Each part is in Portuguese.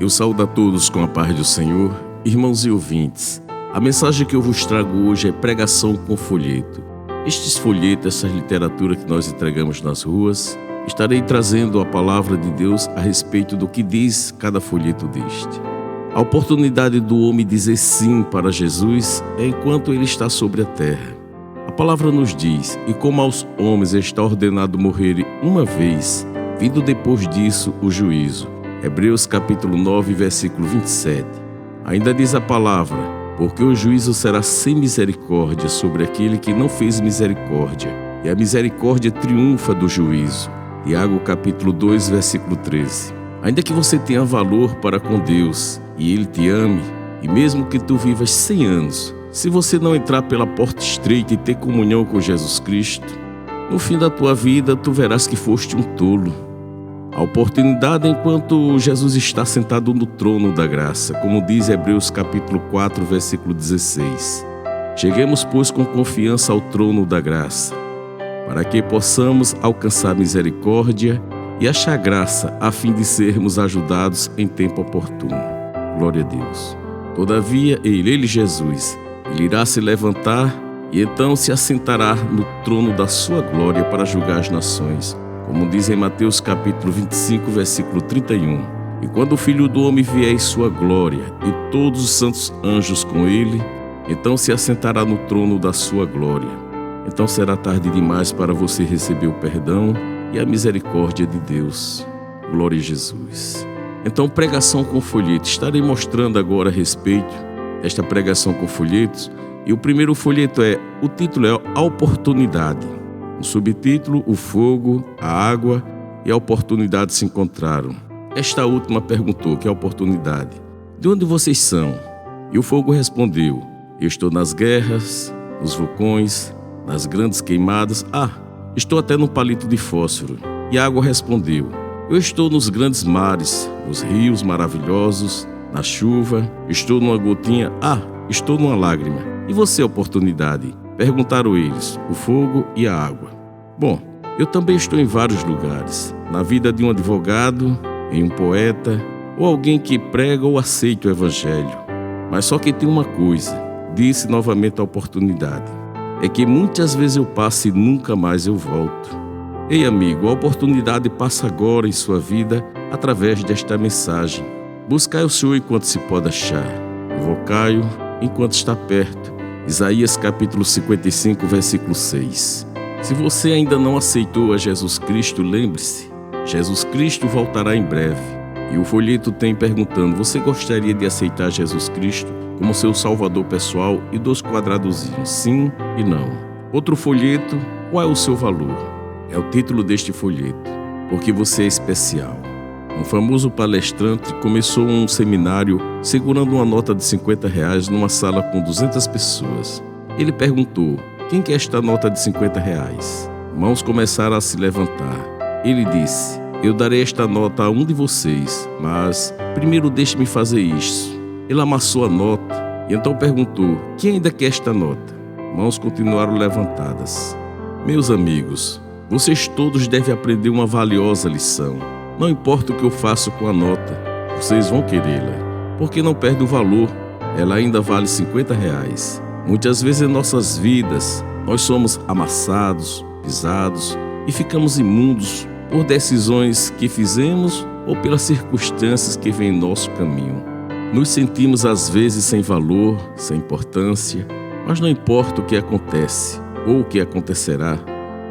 Eu saúdo a todos com a paz do Senhor, irmãos e ouvintes. A mensagem que eu vos trago hoje é pregação com folheto. Estes folhetos, essa literatura que nós entregamos nas ruas, estarei trazendo a palavra de Deus a respeito do que diz cada folheto deste. A oportunidade do homem dizer sim para Jesus é enquanto ele está sobre a terra. A palavra nos diz, e como aos homens está ordenado morrerem uma vez, vindo depois disso o juízo. Hebreus capítulo 9, versículo 27. Ainda diz a palavra, porque o juízo será sem misericórdia sobre aquele que não fez misericórdia, e a misericórdia triunfa do juízo. Tiago capítulo 2, versículo 13. Ainda que você tenha valor para com Deus, e Ele te ame, e mesmo que tu vivas 100 anos, se você não entrar pela porta estreita e ter comunhão com Jesus Cristo, no fim da tua vida tu verás que foste um tolo. A oportunidade enquanto Jesus está sentado no trono da graça, como diz Hebreus capítulo 4, versículo 16. Cheguemos, pois, com confiança ao trono da graça, para que possamos alcançar misericórdia e achar graça, a fim de sermos ajudados em tempo oportuno. Glória a Deus. Todavia, ele, Jesus, ele irá se levantar e então se assentará no trono da sua glória para julgar as nações, como diz em Mateus capítulo 25, versículo 31. E quando o Filho do Homem vier em sua glória, e todos os santos anjos com ele, então se assentará no trono da sua glória. Então será tarde demais para você receber o perdão e a misericórdia de Deus. Glória a Jesus. Então, pregação com folheto. Estarei mostrando agora a respeito desta pregação com folhetos. E o primeiro folheto o título é A Oportunidade. O subtítulo, o fogo, a água e a oportunidade se encontraram. Esta última perguntou, que é a oportunidade: de onde vocês são? E o fogo respondeu: eu estou nas guerras, nos vulcões, nas grandes queimadas. Estou até num palito de fósforo. E a água respondeu: eu estou nos grandes mares, nos rios maravilhosos, na chuva, estou numa gotinha, estou numa lágrima. E você, oportunidade? Perguntaram eles, o fogo e a água. Bom, eu também estou em vários lugares. Na vida de um advogado, em um poeta, ou alguém que prega ou aceita o evangelho. Mas só que tem uma coisa, disse novamente a oportunidade, é que muitas vezes eu passo e nunca mais eu volto. Ei amigo, a oportunidade passa agora em sua vida através desta mensagem. Buscai o Senhor enquanto se pode achar, invocai-o enquanto está perto. Isaías capítulo 55, versículo 6. Se você ainda não aceitou a Jesus Cristo, lembre-se, Jesus Cristo voltará em breve. E o folheto tem perguntando, você gostaria de aceitar Jesus Cristo como seu salvador pessoal? E 2 quadradozinhos, sim e não. Outro folheto, qual é o seu valor? É o título deste folheto, porque você é especial. Um famoso palestrante começou um seminário segurando uma nota de R$50 numa sala com 200 pessoas. Ele perguntou, quem quer esta nota de R$50? Mãos começaram a se levantar. Ele disse, eu darei esta nota a um de vocês, mas primeiro deixe-me fazer isso. Ele amassou a nota e então perguntou, quem ainda quer esta nota? Mãos continuaram levantadas. Meus amigos, vocês todos devem aprender uma valiosa lição. Não importa o que eu faço com a nota, vocês vão querê-la, porque não perde o valor, ela ainda vale R$50. Muitas vezes em nossas vidas, nós somos amassados, pisados e ficamos imundos por decisões que fizemos ou pelas circunstâncias que vêm em nosso caminho. Nos sentimos às vezes sem valor, sem importância, mas não importa o que acontece ou o que acontecerá,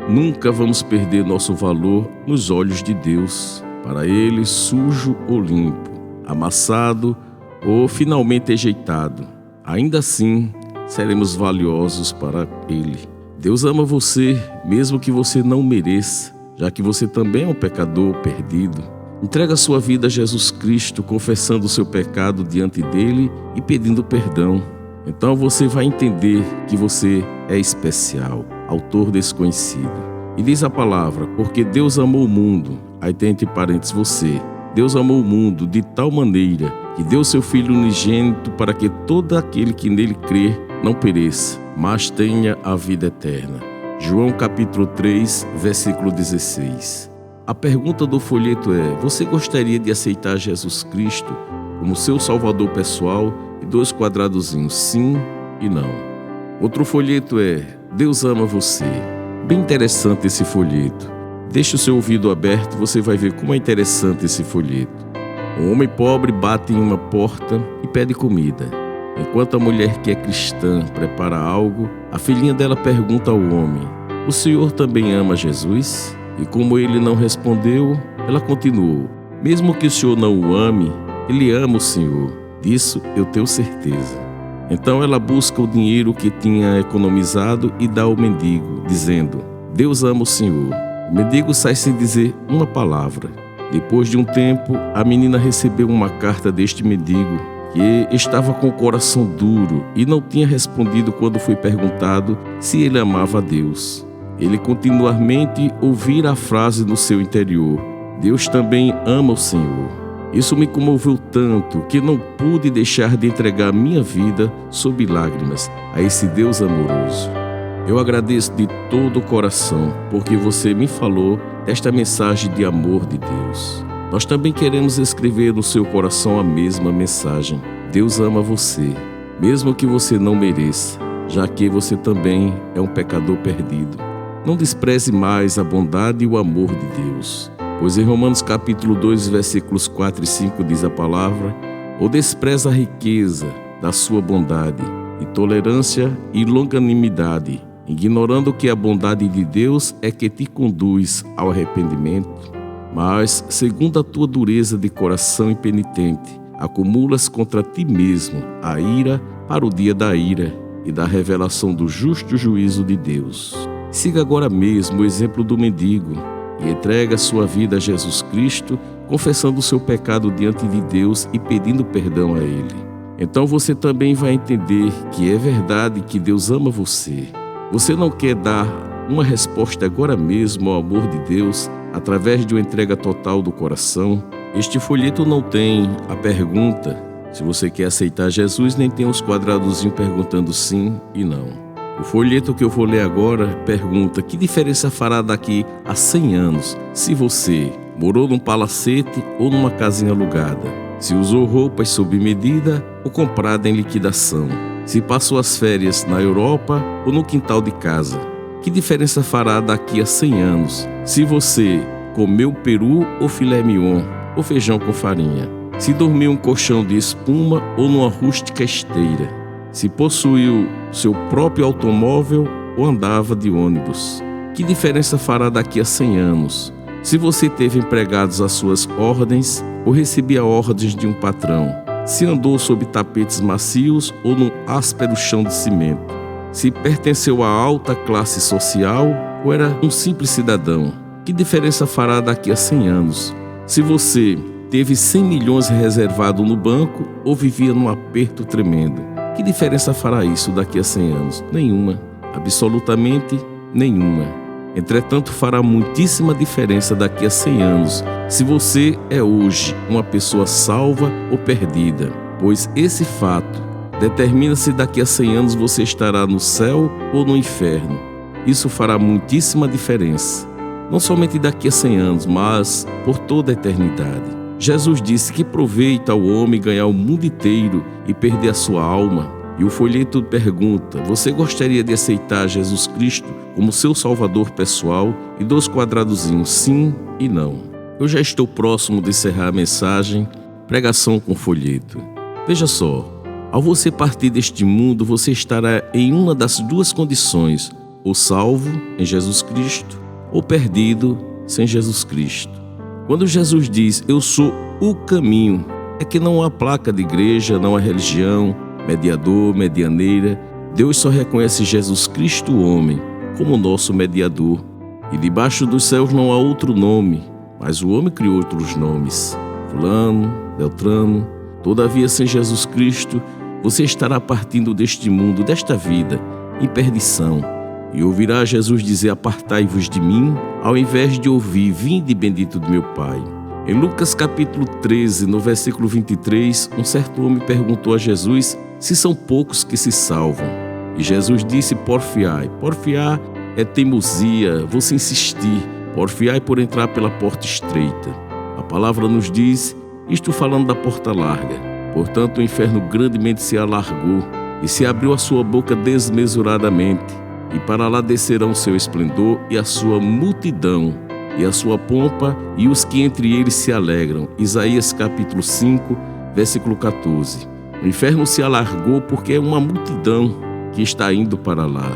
nunca vamos perder nosso valor nos olhos de Deus. Para Ele, sujo ou limpo, amassado ou finalmente rejeitado, ainda assim seremos valiosos para Ele. Deus ama você, mesmo que você não mereça, já que você também é um pecador perdido. Entrega sua vida a Jesus Cristo, confessando o seu pecado diante dele e pedindo perdão. Então você vai entender que você é especial, autor desconhecido. E diz a palavra, porque Deus amou o mundo, aí tem entre parênteses você, Deus amou o mundo de tal maneira que deu seu Filho unigênito para que todo aquele que nele crer não pereça, mas tenha a vida eterna. João capítulo 3, versículo 16. A pergunta do folheto é, você gostaria de aceitar Jesus Cristo como seu salvador pessoal e 2 quadradozinhos, sim e não. Outro folheto é Deus ama você. Bem interessante esse folheto. Deixe o seu ouvido aberto, você vai ver como é interessante esse folheto. Um homem pobre bate em uma porta e pede comida. Enquanto a mulher que é cristã prepara algo, a filhinha dela pergunta ao homem: "O senhor também ama Jesus?" E como ele não respondeu, ela continuou: "Mesmo que o senhor não o ame, ele ama o senhor. Disso eu tenho certeza." Então ela busca o dinheiro que tinha economizado e dá ao mendigo, dizendo: "Deus ama o senhor." O mendigo sai sem dizer uma palavra. Depois de um tempo, a menina recebeu uma carta deste mendigo, que estava com o coração duro e não tinha respondido quando foi perguntado se ele amava a Deus. Ele continuamente ouvira a frase no seu interior: "Deus também ama o Senhor." Isso me comoveu tanto que não pude deixar de entregar minha vida sob lágrimas a esse Deus amoroso. Eu agradeço de todo o coração porque você me falou desta mensagem de amor de Deus. Nós também queremos escrever no seu coração a mesma mensagem. Deus ama você, mesmo que você não mereça, já que você também é um pecador perdido. Não despreze mais a bondade e o amor de Deus, pois em Romanos capítulo 2, versículos 4 e 5 diz a palavra: "Ou despreza a riqueza da sua bondade, e tolerância e longanimidade, ignorando que a bondade de Deus é que te conduz ao arrependimento. Mas, segundo a tua dureza de coração impenitente, acumulas contra ti mesmo a ira para o dia da ira e da revelação do justo juízo de Deus." Siga agora mesmo o exemplo do mendigo e entregue a sua vida a Jesus Cristo, confessando o seu pecado diante de Deus e pedindo perdão a Ele. Então você também vai entender que é verdade que Deus ama você. Você não quer dar uma resposta agora mesmo ao amor de Deus através de uma entrega total do coração? Este folheto não tem a pergunta se você quer aceitar Jesus, nem tem os quadradozinhos perguntando sim e não. O folheto que eu vou ler agora pergunta: que diferença fará daqui a 100 anos se você morou num palacete ou numa casinha alugada? Se usou roupas sob medida ou comprada em liquidação? Se passou as férias na Europa ou no quintal de casa? Que diferença fará daqui a 100 anos se você comeu peru ou filé mignon ou feijão com farinha? Se dormiu em um colchão de espuma ou numa rústica esteira? Se possuiu seu próprio automóvel ou andava de ônibus? Que diferença fará daqui a 100 anos se você teve empregados às suas ordens ou recebia ordens de um patrão? Se andou sob tapetes macios ou num áspero chão de cimento? Se pertenceu à alta classe social ou era um simples cidadão? Que diferença fará daqui a 100 anos se você teve 100 milhões reservado no banco ou vivia num aperto tremendo? Que diferença fará isso daqui a 100 anos? Nenhuma, absolutamente nenhuma. Entretanto, fará muitíssima diferença daqui a 100 anos se você é hoje uma pessoa salva ou perdida, pois esse fato determina se daqui a 100 anos você estará no céu ou no inferno. Isso fará muitíssima diferença, não somente daqui a 100 anos, mas por toda a eternidade. Jesus disse: que proveita ao homem ganhar o mundo inteiro e perder a sua alma? E o folheto pergunta: você gostaria de aceitar Jesus Cristo como seu salvador pessoal? E 2 quadradozinhos, sim e não. Eu já estou próximo de encerrar a mensagem, pregação com folheto. Veja só, ao você partir deste mundo, você estará em uma das 2 condições: ou salvo em Jesus Cristo, ou perdido sem Jesus Cristo. Quando Jesus diz: eu sou o caminho, é que não há placa de igreja, não há religião, mediador, medianeira. Deus só reconhece Jesus Cristo, o homem, como nosso mediador. E debaixo dos céus não há outro nome, mas o homem criou outros nomes: fulano, beltrano. Todavia, sem Jesus Cristo, você estará partindo deste mundo, desta vida, em perdição. E ouvirá Jesus dizer: apartai-vos de mim, ao invés de ouvir: vinde bendito do meu Pai. Em Lucas capítulo 13, no versículo 23, um certo homem perguntou a Jesus se são poucos que se salvam. E Jesus disse: porfiai. Porfiar é teimosia, você insistir. Porfiai por entrar pela porta estreita. A palavra nos diz, isto falando da porta larga, Portanto, o inferno grandemente se alargou e se abriu a sua boca desmesuradamente, e para lá descerão o seu esplendor e a sua multidão, e a sua pompa e os que entre eles se alegram. Isaías capítulo 5, versículo 14. O inferno se alargou porque é uma multidão que está indo para lá.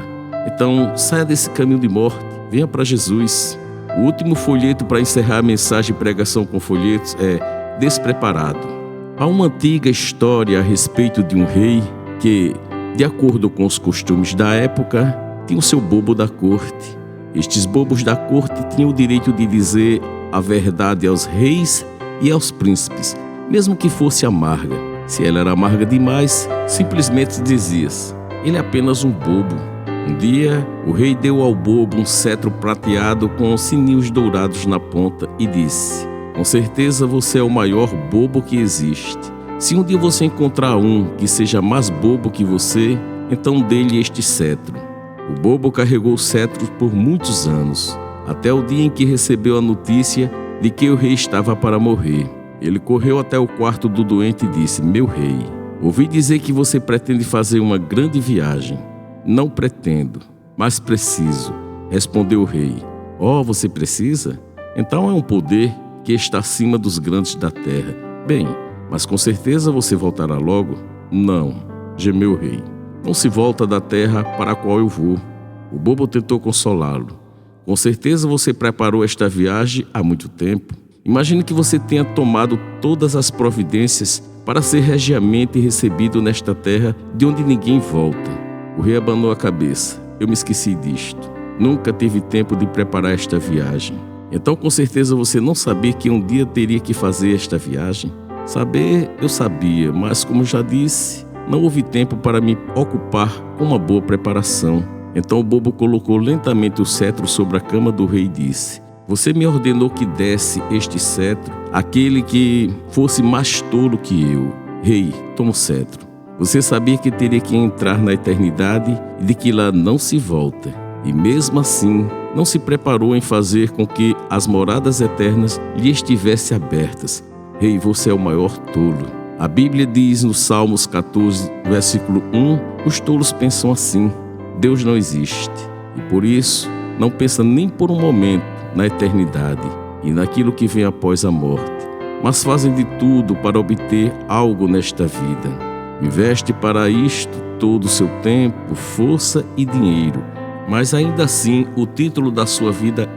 Então, saia desse caminho de morte, venha para Jesus. O último folheto para encerrar a mensagem Pregação com Folhetos é Despreparado. Há uma antiga história a respeito de um rei que, de acordo com os costumes da época, tinha o seu bobo da corte. Estes bobos da corte tinham o direito de dizer a verdade aos reis e aos príncipes, mesmo que fosse amarga. Se ela era amarga demais, simplesmente dizia-se: ele é apenas um bobo. Um dia, o rei deu ao bobo um cetro prateado com sininhos dourados na ponta e disse: com certeza você é o maior bobo que existe. Se um dia você encontrar um que seja mais bobo que você, então dê-lhe este cetro. O bobo carregou o cetro por muitos anos, até o dia em que recebeu a notícia de que o rei estava para morrer. Ele correu até o quarto do doente e disse: meu rei, ouvi dizer que você pretende fazer uma grande viagem. Não pretendo, mas preciso, respondeu o rei. Oh, você precisa? Então é um poder que está acima dos grandes da terra. Bem, mas com certeza você voltará logo? Não, gemeu o rei. Não se volta da terra para a qual eu vou. O bobo tentou consolá-lo. Com certeza você preparou esta viagem há muito tempo. Imagine que você tenha tomado todas as providências para ser regiamente recebido nesta terra de onde ninguém volta. O rei abanou a cabeça. Eu me esqueci disto. Nunca tive tempo de preparar esta viagem. Então com certeza você não sabia que um dia teria que fazer esta viagem? Saber, eu sabia, mas como já disse, não houve tempo para me ocupar com uma boa preparação. Então o bobo colocou lentamente o cetro sobre a cama do rei e disse: você me ordenou que desse este cetro àquele que fosse mais tolo que eu. Rei, toma o cetro. Você sabia que teria que entrar na eternidade e de que lá não se volta. E mesmo assim, não se preparou em fazer com que as moradas eternas lhe estivessem abertas. Rei, você é o maior tolo. A Bíblia diz no Salmos 14, versículo 1, os tolos pensam assim: Deus não existe. E por isso, não pensa nem por um momento na eternidade e naquilo que vem após a morte, mas fazem de tudo para obter algo nesta vida. Investe para isto todo o seu tempo, força e dinheiro, mas ainda assim o título da sua vida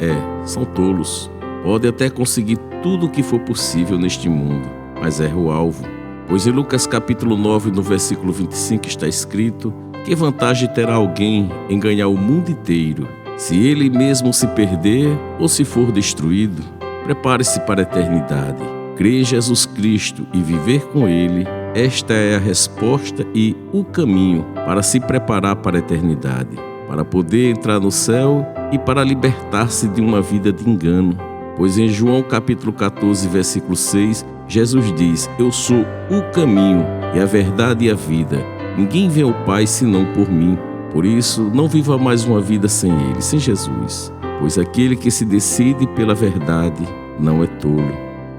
são tolos. Pode até conseguir tudo o que for possível neste mundo, mas erra o alvo. Pois em Lucas capítulo 9, no versículo 25 está escrito: que vantagem terá alguém em ganhar o mundo inteiro, se ele mesmo se perder ou se for destruído? Prepare-se para a eternidade. Crer em Jesus Cristo e viver com Ele, esta é a resposta e o caminho para se preparar para a eternidade, para poder entrar no céu e para libertar-se de uma vida de engano. Pois em João capítulo 14, versículo 6, Jesus diz: eu sou o caminho e a verdade e a vida. Ninguém vê ao Pai senão por mim. Por isso, não viva mais uma vida sem Ele, sem Jesus. Pois aquele que se decide pela verdade não é tolo.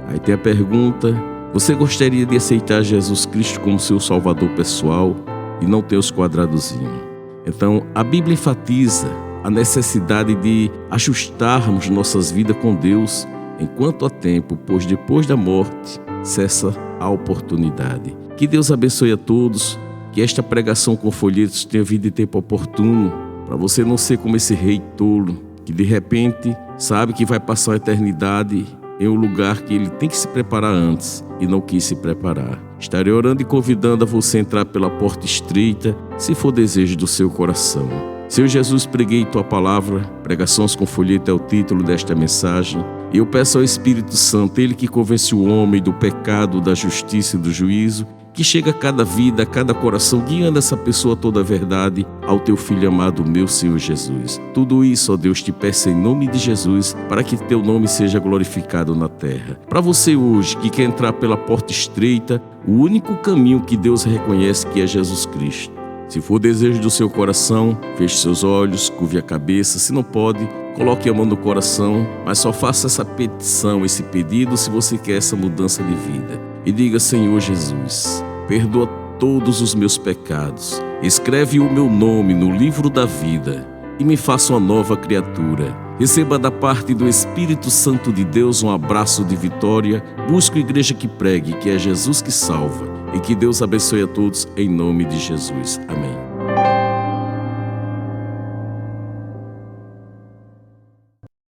Aí tem a pergunta: você gostaria de aceitar Jesus Cristo como seu Salvador pessoal e não ter os quadradozinhos? Então, a Bíblia enfatiza a necessidade de ajustarmos nossas vidas com Deus enquanto há tempo, pois depois da morte cessa a oportunidade. Que Deus abençoe a todos, que esta pregação com folhetos tenha vindo em tempo oportuno, para você não ser como esse rei tolo, que de repente sabe que vai passar a eternidade em um lugar que ele tem que se preparar antes e não quis se preparar. Estarei orando e convidando a você a entrar pela porta estreita, se for desejo do seu coração. Senhor Jesus, preguei tua palavra, pregações com folheto é o título desta mensagem. E eu peço ao Espírito Santo, Ele que convence o homem do pecado, da justiça e do juízo, que chega a cada vida, a cada coração, guiando essa pessoa toda a verdade ao teu Filho amado, meu Senhor Jesus. Tudo isso, ó Deus, te peço em nome de Jesus, para que teu nome seja glorificado na terra. Para você hoje, que quer entrar pela porta estreita, o único caminho que Deus reconhece que é Jesus Cristo. Se for desejo do seu coração, feche seus olhos, curve a cabeça. Se não pode, coloque a mão no coração, mas só faça essa petição, esse pedido, se você quer essa mudança de vida. E diga: Senhor Jesus, perdoa todos os meus pecados, escreve o meu nome no livro da vida e me faça uma nova criatura. Receba da parte do Espírito Santo de Deus um abraço de vitória. Busco igreja que pregue, que é Jesus que salva. E que Deus abençoe a todos em nome de Jesus. Amém.